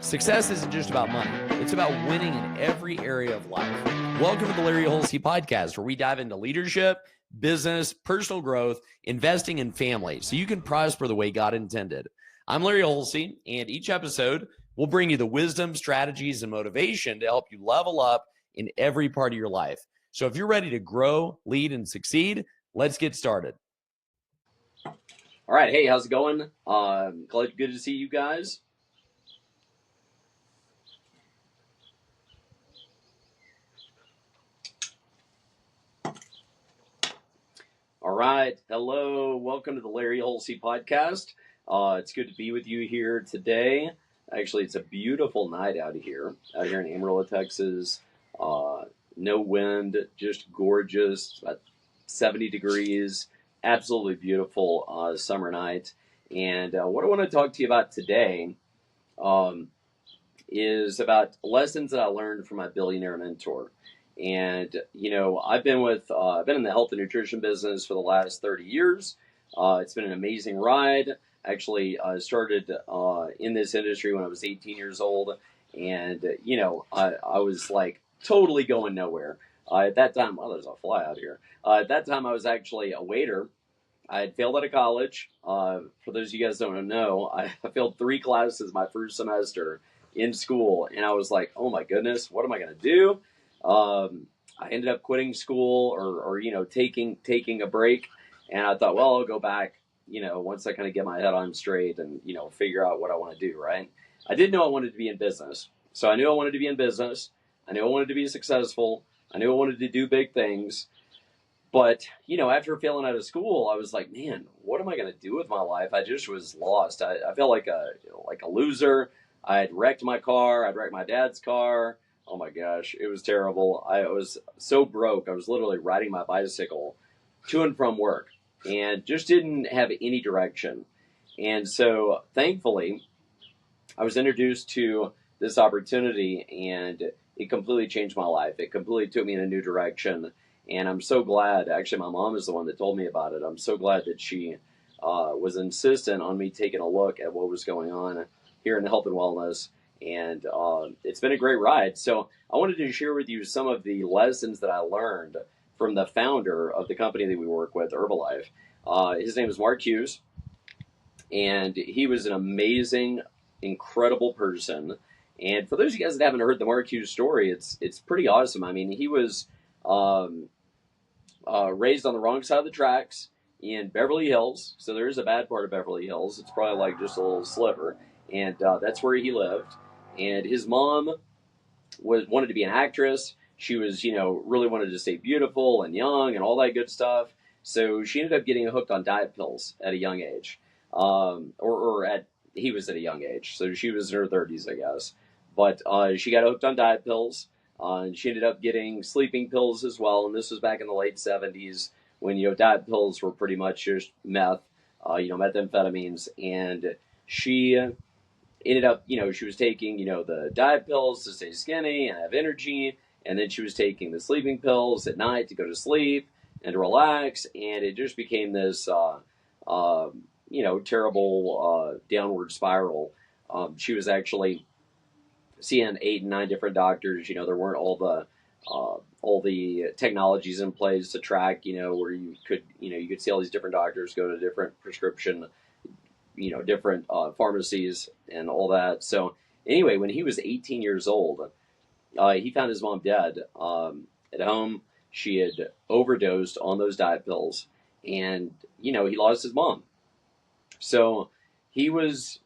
Success isn't just about money. It's about winning in every area of life. Welcome to the Larry Hulsey podcast, where we dive into leadership, business, personal growth, investing, and family so you can prosper the way God intended. I'm Larry Hulsey, and each episode will bring you the wisdom, strategies, and motivation to help you level up in every part of your life. So if you're ready to grow, lead, and succeed, let's get started. All right. Hey, how's it going? Good to see you guys. All right. Hello. Welcome to the Larry Hulsey podcast. It's good to be with you here today. Actually, it's a beautiful night out here in Amarillo, Texas. No wind, just gorgeous, about 70 degrees, absolutely beautiful summer night. And what I want to talk to you about today is about lessons that I learned from my Billionaire Mentor. And, you know, I've been in the health and nutrition business for the last 30 years. It's been an amazing ride. Actually, I started in this industry when I was 18 years old. And, I was like totally going nowhere. At that time, there's a fly out here. At that time, I was actually a waiter. I had failed out of college. For those of you guys who don't know, I failed 3 classes my first semester in school. And I was like, oh my goodness, what am I going to do? I ended up quitting school or taking a break, and I thought, well, I'll go back, once I kind of get my head on straight and, figure out what I want to do, right? I did know I wanted to be in business. So I knew I wanted to be in business. I knew I wanted to be successful. I knew I wanted to do big things. But, after failing out of school, I was like, man, what am I going to do with my life? I just was lost. I felt like a loser. I had wrecked my car. I'd wrecked my dad's car. Oh my gosh, it was terrible. I was so broke. I was literally riding my bicycle to and from work and just didn't have any direction. And so thankfully, I was introduced to this opportunity and it completely changed my life. It completely took me in a new direction. And I'm so glad, actually my mom is the one that told me about it. I'm so glad that she was insistent on me taking a look at what was going on here in health and wellness. And it's been a great ride. So I wanted to share with you some of the lessons that I learned from the founder of the company that we work with, Herbalife. His name is Mark Hughes, and he was an amazing, incredible person. And for those of you guys that haven't heard the Mark Hughes story, it's pretty awesome. I mean, he was raised on the wrong side of the tracks in Beverly Hills. So there is a bad part of Beverly Hills. It's probably like just a little sliver. And that's where he lived. And his mom wanted to be an actress. She was, really wanted to stay beautiful and young and all that good stuff. So she ended up getting hooked on diet pills at a young age. He was at a young age. So she was in her 30s, I guess. But she got hooked on diet pills. And she ended up getting sleeping pills as well. And this was back in the late 70s when, diet pills were pretty much just meth, methamphetamines. And she ended up, she was taking, the diet pills to stay skinny and have energy. And then she was taking the sleeping pills at night to go to sleep and to relax. And it just became this, terrible downward spiral. She was actually seeing 8 and 9 different doctors. There weren't all the technologies in place to track, where you could see all these different doctors go to different prescription, different pharmacies and all that. So anyway, when he was 18 years old, he found his mom dead at home. She had overdosed on those diet pills, and he lost his mom. So he was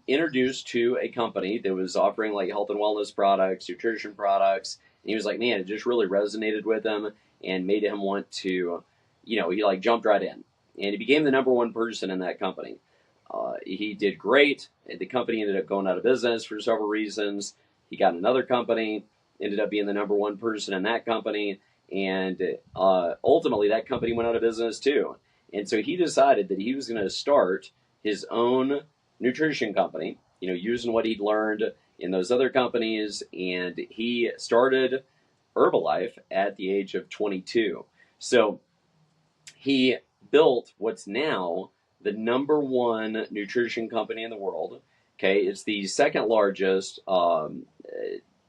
introduced to a company that was offering like health and wellness products, nutrition products, and he was like, man, it just really resonated with him and made him want to, he like jumped right in, and he became the number 1 person in that company. He did great. The company ended up going out of business for several reasons. He got another company, ended up being the number 1 person in that company, and ultimately that company went out of business too. And so he decided that he was going to start his own nutrition company, using what he'd learned in those other companies, and he started Herbalife at the age of 22. So he built what's now the number 1 nutrition company in the world. Okay, it's the second largest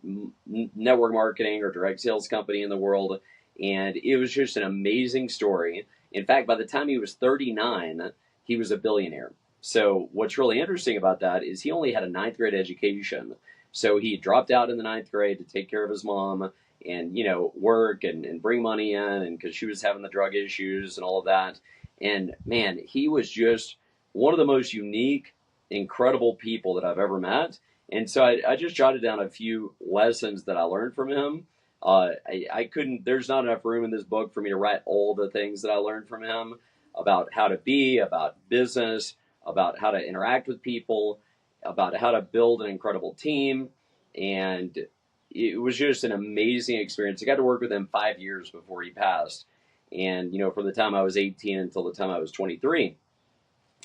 network marketing or direct sales company in the world, and it was just an amazing story. In fact, by the time he was 39, he was a billionaire. So what's really interesting about that is he only had a ninth grade education. So he dropped out in the ninth grade to take care of his mom and work and bring money in, and because she was having the drug issues and all of that. And man, he was just one of the most unique, incredible people that I've ever met. And so I just jotted down a few lessons that I learned from him. I couldn't, there's not enough room in this book for me to write all the things that I learned from him about how to be, about business, about how to interact with people, about how to build an incredible team. And it was just an amazing experience. I got to work with him 5 years before he passed. And, from the time I was 18 until the time I was 23.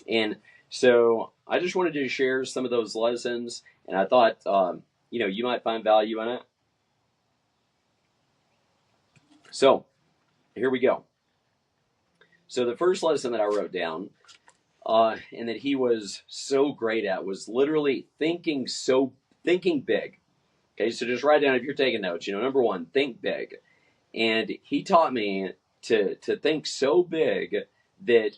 And so I just wanted to share some of those lessons, and I thought, you might find value in it. So here we go. So the first lesson that I wrote down, and that he was so great at, was literally thinking big. Okay, so just write down if you're taking notes. Number one, think big, and he taught me to think so big that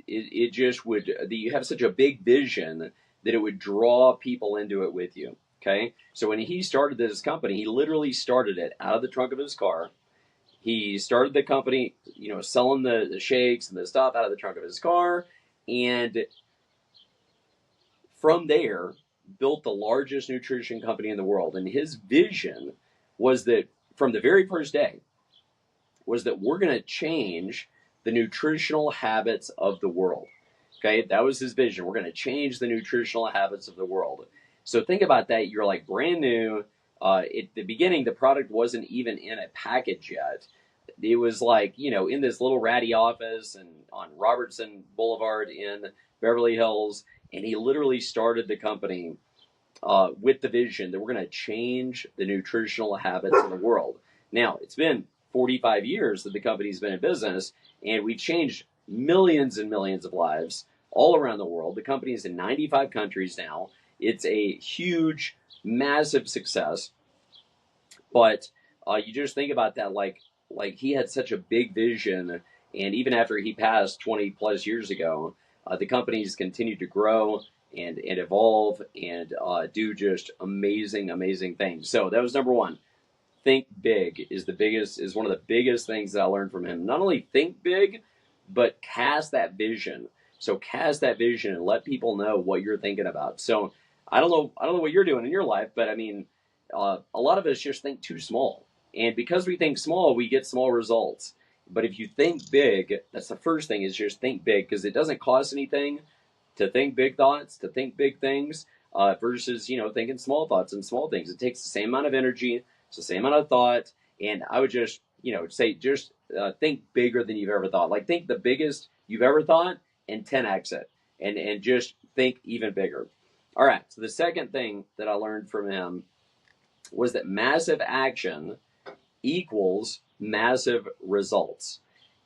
it just would, that you have such a big vision that it would draw people into it with you. Okay, so when he started this company, he literally started it out of the trunk of his car. He started the company, selling the shakes and the stuff out of the trunk of his car, and from there built the largest nutrition company in the world. And his vision was that from the very first day was that we're going to change the nutritional habits of the world. Okay, that was his vision. We're going to change the nutritional habits of the world. So think about that. You're like brand new. At the beginning, the product wasn't even in a package yet. It was like, in this little ratty office and on Robertson Boulevard in Beverly Hills. And he literally started the company with the vision that we're going to change the nutritional habits of the world. Now, it's been 45 years that the company's been in business, and we've changed millions and millions of lives all around the world. The company is in 95 countries now. It's a huge, massive success. But you just think about that, like he had such a big vision, and even after he passed 20 plus years ago, the company's continued to grow and evolve and do just amazing, amazing things. So that was number one. Think big is one of the biggest things that I learned from him. Not only think big, but cast that vision. So cast that vision and let people know what you're thinking about. So I don't know what you're doing in your life, but I mean, a lot of us just think too small. And because we think small, we get small results. But if you think big, that's the first thing, is just think big, because it doesn't cost anything to think big thoughts, to think big things, versus, thinking small thoughts and small things. It takes the same amount of energy, it's the same amount of thought. And I would just, say, just think bigger than you've ever thought. Like, think the biggest you've ever thought and 10x it, and just think even bigger. All right, so the second thing that I learned from him was that massive action equals massive results.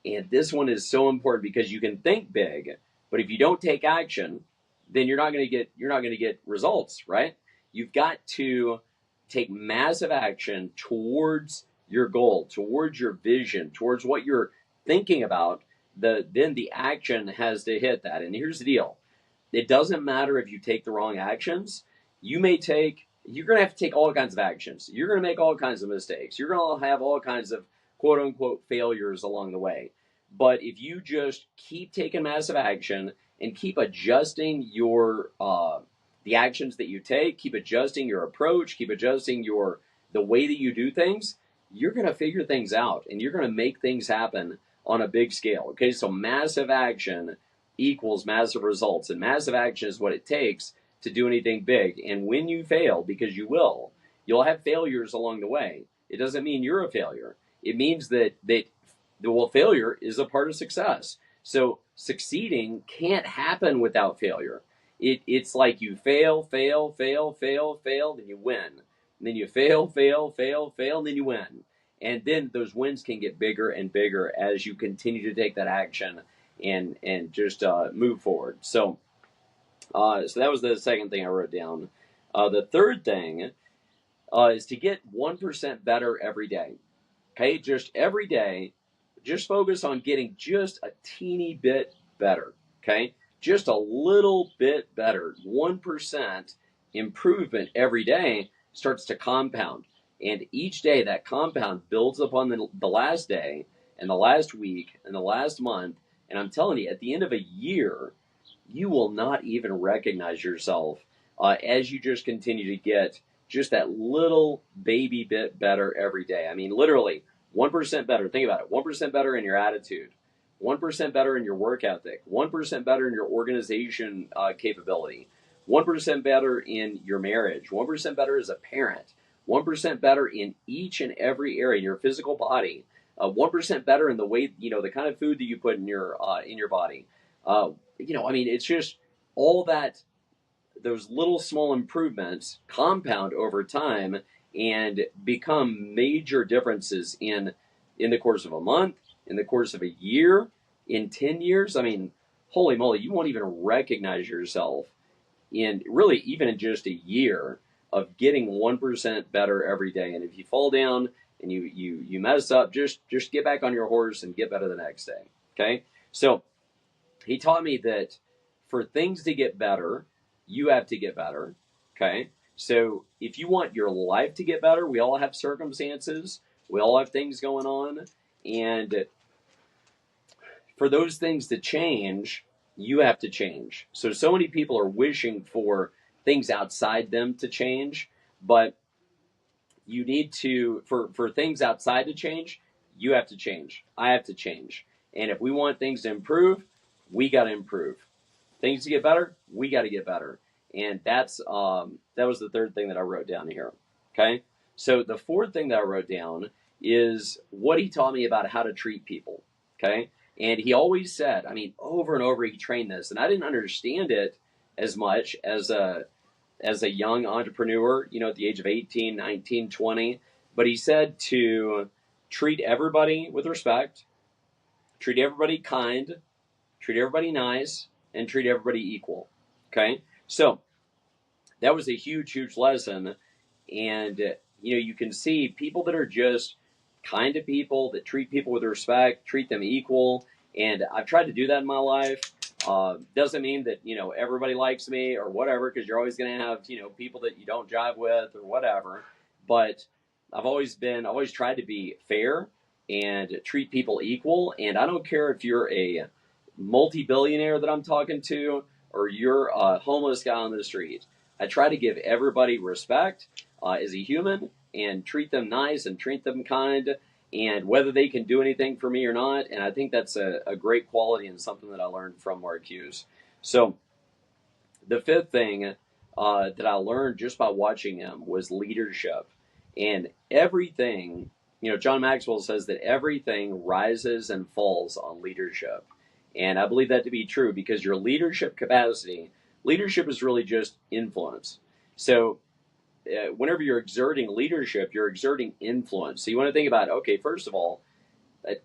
And this one is so important, because you can think big, but if you don't take action, then you're not going to get results, right? You've got to take massive action towards your goal, towards your vision, towards what you're thinking about. Then the action has to hit that. And here's the deal. It doesn't matter if you take the wrong actions. You're going to have to take all kinds of actions. You're going to make all kinds of mistakes. You're going to have all kinds of quote unquote failures along the way. But if you just keep taking massive action and keep adjusting your the actions that you take, keep adjusting your approach, keep adjusting the way that you do things, you're going to figure things out, and you're going to make things happen on a big scale. Okay, so massive action equals massive results, and massive action is what it takes to do anything big. And when you fail, because you'll have failures along the way. It doesn't mean you're a failure. It means that failure is a part of success. So succeeding can't happen without failure. It's like you fail, then you win. And then you fail, and then you win. And then those wins can get bigger and bigger as you continue to take that action and just move forward. So So that was the second thing I wrote down. The third thing is to get 1% better every day. Okay, just every day, just focus on getting just a teeny bit better. Okay, just a little bit better. 1% improvement every day starts to compound. And each day that compound builds upon the last day and the last week and the last month. And I'm telling you, at the end of a year, you will not even recognize yourself as you just continue to get just that little baby bit better every day. I mean, literally 1% better. Think about it. 1% better in your attitude, 1% better in your work ethic, 1% better in your organization capability, 1% better in your marriage, 1% better as a parent, 1% better in each and every area in your physical body, 1% better in the way, the kind of food that you put in your body. I mean, it's just all that, those little small improvements compound over time and become major differences in the course of a month, in the course of a year, in 10 years. I mean, holy moly, you won't even recognize yourself in really even in just a year of getting 1% better every day. And if you fall down and you mess up, just get back on your horse and get better the next day. Okay? So he taught me that for things to get better, you have to get better. Okay? So if you want your life to get better, we all have circumstances, we all have things going on, and for those things to change, you have to change. So many people are wishing for things outside them to change, but you need to, for things outside to change, you have to change. I have to change. And if we want things to improve, we got to improve. Things to get better, we got to get better. And that was the third thing that I wrote down here. Okay. So the fourth thing that I wrote down is what he taught me about how to treat people. Okay. And he always said, I mean, over and over he trained this, and I didn't understand it as much as a young entrepreneur, at the age of 18, 19, 20. But he said to treat everybody with respect, treat everybody kind, treat everybody nice, and treat everybody equal. Okay? So that was a huge, huge lesson. And, you can see people that are just kind to people, that treat people with respect, treat them equal. And I've tried to do that in my life. Doesn't mean that, everybody likes me or whatever, because you're always going to have, people that you don't jive with or whatever. But I've always tried to be fair and treat people equal. And I don't care if you're a multi-billionaire that I'm talking to or you're a homeless guy on the street. I try to give everybody respect as a human and treat them nice and treat them kind, and whether they can do anything for me or not. And I think that's a great quality and something that I learned from Mark Hughes. So the fifth thing that I learned just by watching him was leadership. And everything, John Maxwell says that everything rises and falls on leadership. And I believe that to be true, because your leadership capacity, leadership is really just influence. So whenever you're exerting leadership, you're exerting influence. So you want to think about, okay, first of all,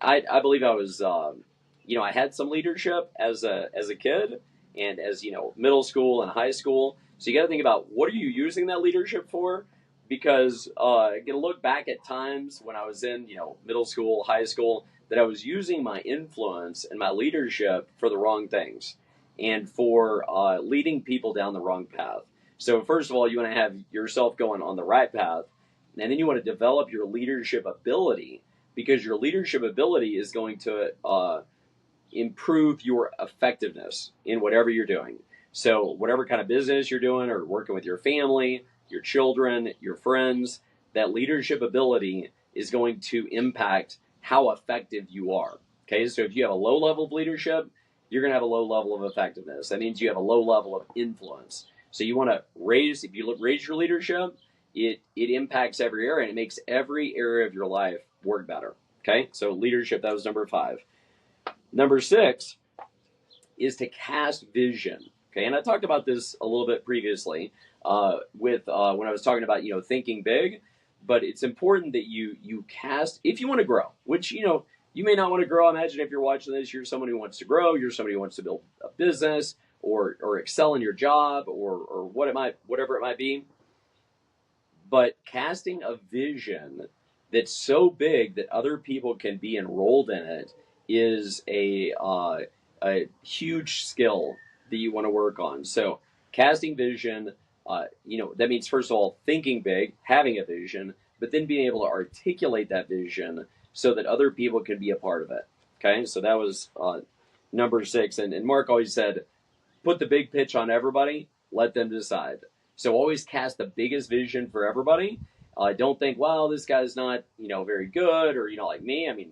I believe I was, I had some leadership as a kid and as, middle school and high school. So you got to think about, what are you using that leadership for? Because I can look back at times when I was in, middle school, high school, that I was using my influence and my leadership for the wrong things and for leading people down the wrong path. So first of all, you want to have yourself going on the right path, and then you want to develop your leadership ability, because your leadership ability is going to improve your effectiveness in whatever you're doing. So whatever kind of business you're doing or working with your family, your children, your friends, that leadership ability is going to impact how effective you are. Okay, so if you have a low level of leadership, you're going to have a low level of effectiveness. That means you have a low level of influence. So you want to raise your leadership, it impacts every area, and it makes every area of your life work better. Okay, so leadership, that was number 5. Number 6 is to cast vision. Okay, and I talked about this a little bit previously with when I was talking about thinking big, but it's important that you cast, if you want to grow, which you may not want to grow. Imagine if you're watching this, you're someone who wants to grow, you're somebody who wants to build a business, or excel in your job or whatever it might be. But casting a vision that's so big that other people can be enrolled in it is a huge skill that you want to work on. So casting vision, that means first of all thinking big, having a vision, but then being able to articulate that vision so that other people can be a part of it. Okay, so that was number 6, and Mark always said, put the big pitch on everybody, let them decide. So always cast the biggest vision for everybody. Don't think, well, this guy's not, very good, or, like me. I mean,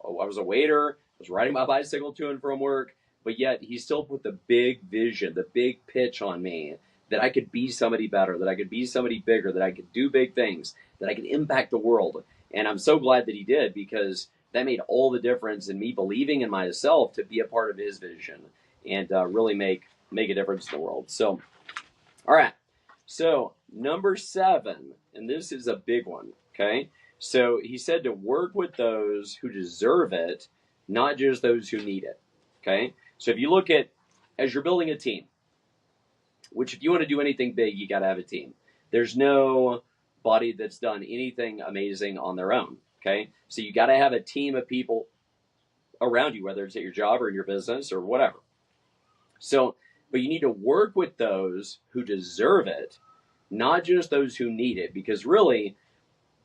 I was a waiter, I was riding my bicycle to and from work, but yet he still put the big vision, the big pitch on me that I could be somebody better, that I could be somebody bigger, that I could do big things, that I could impact the world. And I'm so glad that he did, because that made all the difference in me believing in myself to be a part of his vision and really make a difference in the world. So, all right. So number 7, and this is a big one. Okay. So he said to work with those who deserve it, not just those who need it. Okay. So if you look at, as you're building a team, which if you want to do anything big, you got to have a team. There's nobody that's done anything amazing on their own. Okay. So you got to have a team of people around you, whether it's at your job or in your business or whatever. So, but you need to work with those who deserve it, not just those who need it, because really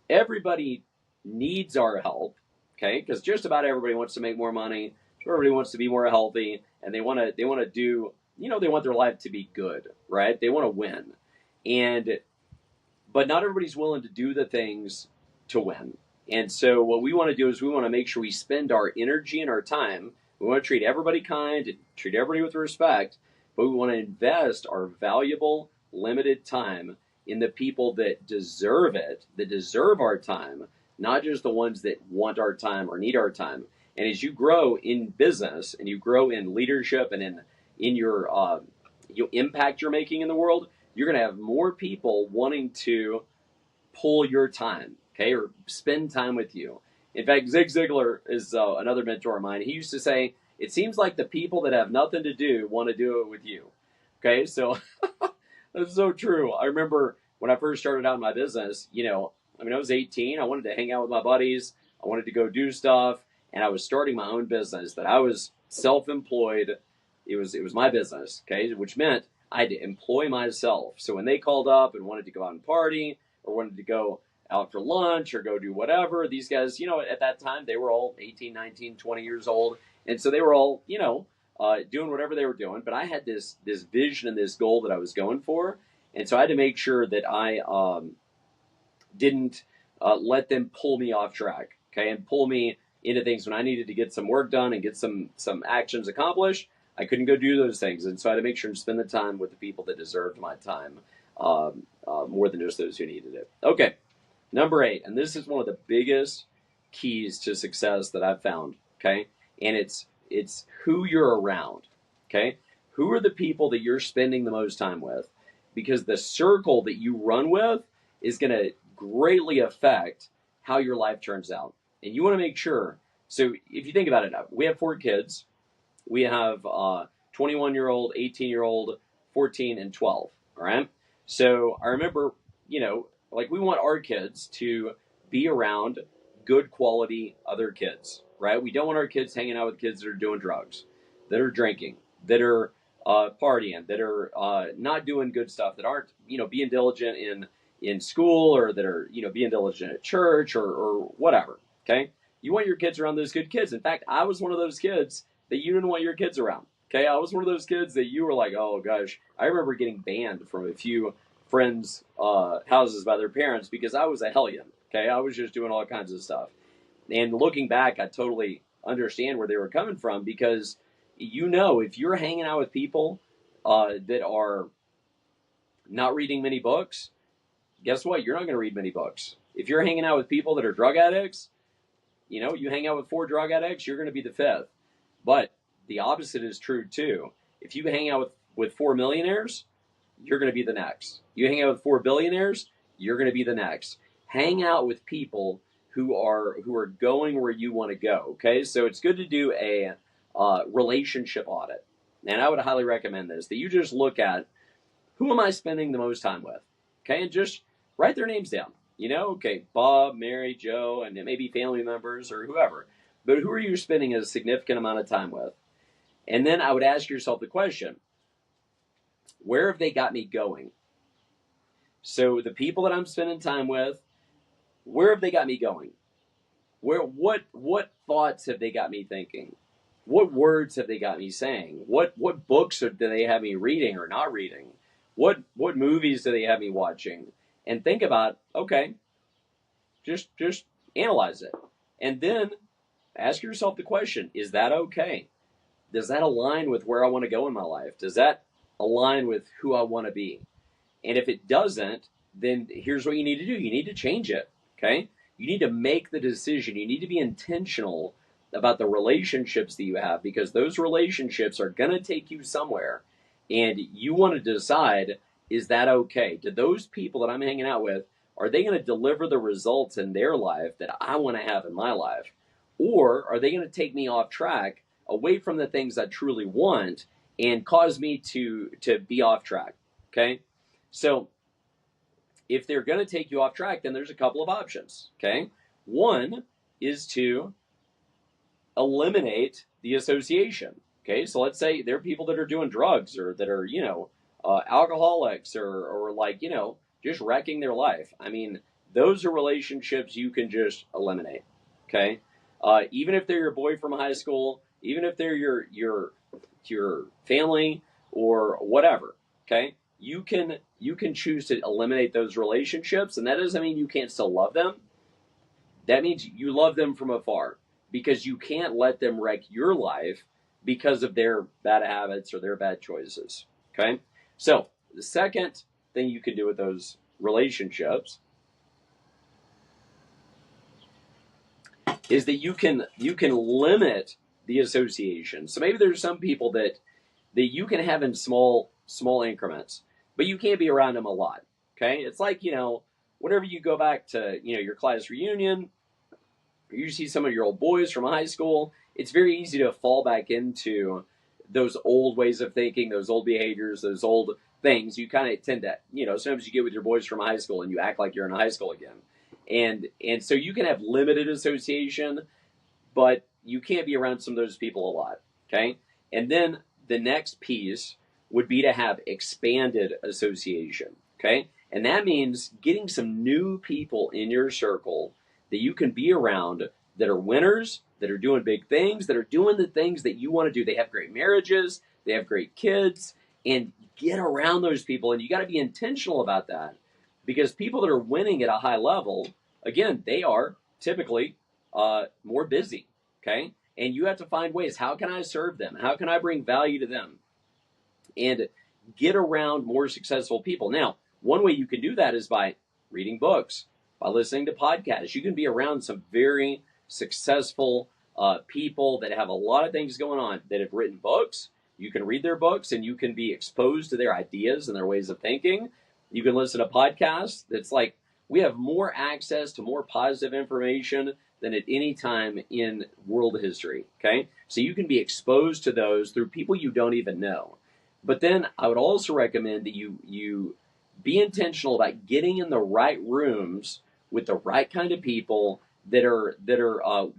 everybody needs our help, okay? Because just about everybody wants to make more money, everybody wants to be more healthy, and they want to do, they want their life to be good, right? They want to win. But not everybody's willing to do the things to win. And so what we want to do is we want to make sure we spend our energy and our time. We want to treat everybody kind and treat everybody with respect, but we want to invest our valuable, limited time in the people that deserve it, that deserve our time, not just the ones that want our time or need our time. And as you grow in business and you grow in leadership and in your impact you're making in the world, you're going to have more people wanting to pull your time, okay, or spend time with you. In fact, Zig Ziglar is another mentor of mine. He used to say, it seems like the people that have nothing to do want to do it with you. Okay, so that's so true. I remember when I first started out in my business, I was 18. I wanted to hang out with my buddies. I wanted to go do stuff. And I was starting my own business that I was self-employed. It was my business, okay, which meant I had to employ myself. So when they called up and wanted to go out and party or wanted to go out for lunch or go do whatever, these guys, at that time, they were all 18, 19, 20 years old. And so they were all, doing whatever they were doing. But I had this vision and this goal that I was going for. And so I had to make sure that I didn't let them pull me off track, okay, and pull me into things when I needed to get some work done and get some actions accomplished. I couldn't go do those things. And so I had to make sure to spend the time with the people that deserved my time more than just those who needed it. Okay, number 8, and this is one of the biggest keys to success that I've found, okay, and it's who you're around, okay? Who are the people that you're spending the most time with? Because the circle that you run with is going to greatly affect how your life turns out. And you want to make sure, so if you think about it, we have 4 kids. We have 21-year-old, 18-year-old, 14, and 12, all right? So I remember, we want our kids to be around good quality other kids, right? We don't want our kids hanging out with kids that are doing drugs, that are drinking, that are partying, that are not doing good stuff, that aren't, being diligent in school, or that are, being diligent at church or whatever, okay? You want your kids around those good kids. In fact, I was one of those kids that you didn't want your kids around, okay? I was one of those kids that you were like, oh gosh, I remember getting banned from a few friends' houses by their parents because I was a hellion, okay? I was just doing all kinds of stuff. And looking back, I totally understand where they were coming from, because if you're hanging out with people that are not reading many books, guess what? You're not going to read many books. If you're hanging out with people that are drug addicts, you hang out with 4 drug addicts, you're going to be the 5th. But the opposite is true too. If you hang out with 4 millionaires, you're going to be the next. You hang out with 4 billionaires, you're going to be the next. Hang out with people who are going where you want to go. Okay, so it's good to do a relationship audit. And I would highly recommend this, that you just look at, who am I spending the most time with? Okay, and just write their names down. Okay, Bob, Mary, Joe, and it may be family members or whoever. But who are you spending a significant amount of time with? And then I would ask yourself the question, where have they got me going? So the people that I'm spending time with, where have they got me going? What thoughts have they got me thinking? What words have they got me saying? What books do they have me reading or not reading? What movies do they have me watching? And think about, okay, just analyze it. And then ask yourself the question, is that okay? Does that align with where I want to go in my life? Does that align with who I want to be? And if it doesn't, then here's what you need to do. You need to change it, okay? You need to make the decision. You need to be intentional about the relationships that you have, because those relationships are going to take you somewhere. And you want to decide, is that okay? Do those people that I'm hanging out with, are they going to deliver the results in their life that I want to have in my life? Or are they going to take me off track, away from the things I truly want, and cause me to be off track, okay? So if they're going to take you off track, then there's a couple of options, okay? One is to eliminate the association, okay? So let's say there are people that are doing drugs, or that are, alcoholics, or like, just wrecking their life. I mean, those are relationships you can just eliminate, okay? Even if they're your boy from high school, even if they're your family or whatever, okay? You can choose to eliminate those relationships, and that doesn't mean you can't still love them. That means you love them from afar, because you can't let them wreck your life because of their bad habits or their bad choices, okay? So the second thing you can do with those relationships is that you can limit the association. So maybe there's some people that you can have in small increments, but you can't be around them a lot, okay? It's like, whenever you go back to, your class reunion, or you see some of your old boys from high school, it's very easy to fall back into those old ways of thinking, those old behaviors, those old things. You kind of tend to, sometimes you get with your boys from high school and you act like you're in high school again. And so you can have limited association, but you can't be around some of those people a lot, okay? And then the next piece would be to have expanded association, okay? And that means getting some new people in your circle that you can be around, that are winners, that are doing big things, that are doing the things that you want to do. They have great marriages, they have great kids, and get around those people. And you got to be intentional about that, because people that are winning at a high level, again, they are typically more busy, okay? And you have to find ways, how can I serve them? How can I bring value to them? And get around more successful people. Now, one way you can do that is by reading books, by listening to podcasts. You can be around some very successful people that have a lot of things going on, that have written books. You can read their books, and you can be exposed to their ideas and their ways of thinking. You can listen to podcasts. It's like, we have more access to more positive information than at any time in world history, okay? So you can be exposed to those through people you don't even know. But then I would also recommend that you be intentional about getting in the right rooms with the right kind of people that are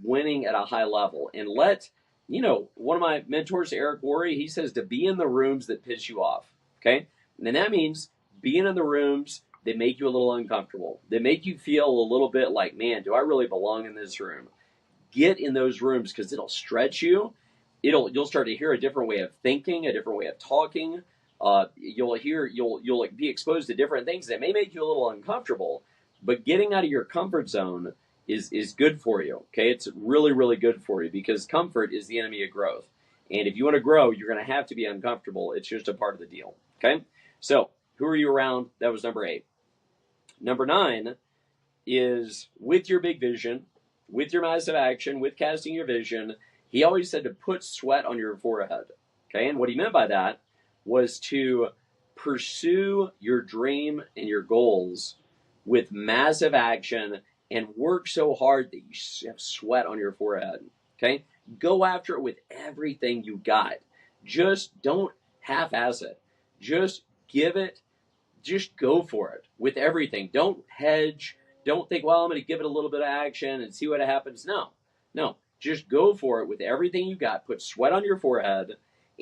winning at a high level. And one of my mentors, Eric Worre, he says to be in the rooms that piss you off, okay? And that means being in the rooms that make you a little uncomfortable, that make you feel a little bit like, man, do I really belong in this room? Get in those rooms, because it'll stretch you. You'll start to hear a different way of thinking, a different way of talking. You'll be exposed to different things that may make you a little uncomfortable, but getting out of your comfort zone is good for you, okay? It's really, really good for you, because comfort is the enemy of growth. And if you want to grow, you're going to have to be uncomfortable. It's just a part of the deal, okay? So who are you around? That was number 8. Number 9 is with your big vision, with your massive action, with casting your vision. He always said to put sweat on your forehead, okay? And what he meant by that was to pursue your dream and your goals with massive action and work so hard that you have sweat on your forehead, okay? Go after it with everything you got. Just don't half-ass it. Just give it, just go for it with everything. Don't hedge. Don't think, well, I'm going to give it a little bit of action and see what happens. No, just go for it with everything you got. Put sweat on your forehead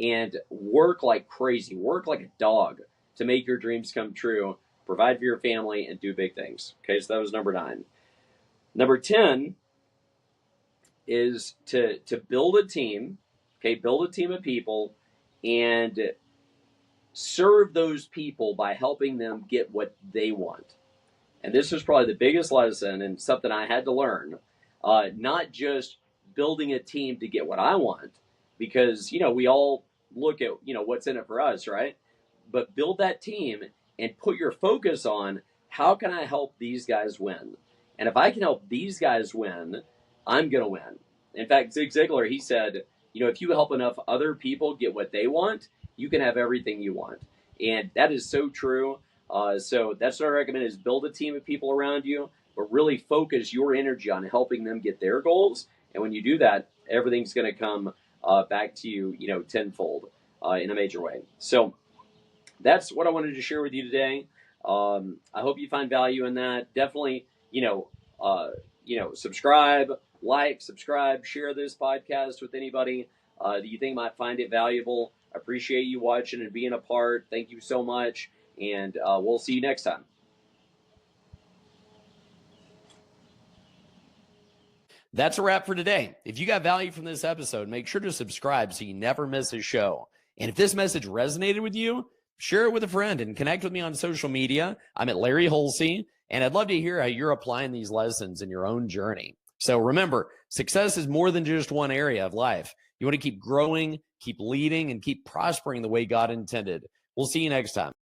and work like crazy. Work like a dog to make your dreams come true. Provide for your family and do big things. Okay, so that was number 9. Number 10 is to build a team. Okay, build a team of people and serve those people by helping them get what they want. And this was probably the biggest lesson and something I had to learn. Not just building a team to get what I want, because, we all look at, what's in it for us, right? But build that team and put your focus on, how can I help these guys win? And if I can help these guys win, I'm going to win. In fact, Zig Ziglar, he said, if you help enough other people get what they want, you can have everything you want. And that is so true. So that's what I recommend, is build a team of people around you, but really focus your energy on helping them get their goals. And when you do that, everything's going to come back to you, tenfold in a major way. So that's what I wanted to share with you today. I hope you find value in that. Definitely, subscribe, share this podcast with anybody that you think might find it valuable. I appreciate you watching and being a part. Thank you so much. And we'll see you next time. That's a wrap for today. If you got value from this episode, make sure to subscribe so you never miss a show. And if this message resonated with you, share it with a friend and connect with me on social media. I'm at Larry Hulsey, and I'd love to hear how you're applying these lessons in your own journey. So remember, success is more than just one area of life. You want to keep growing, keep leading, and keep prospering the way God intended. We'll see you next time.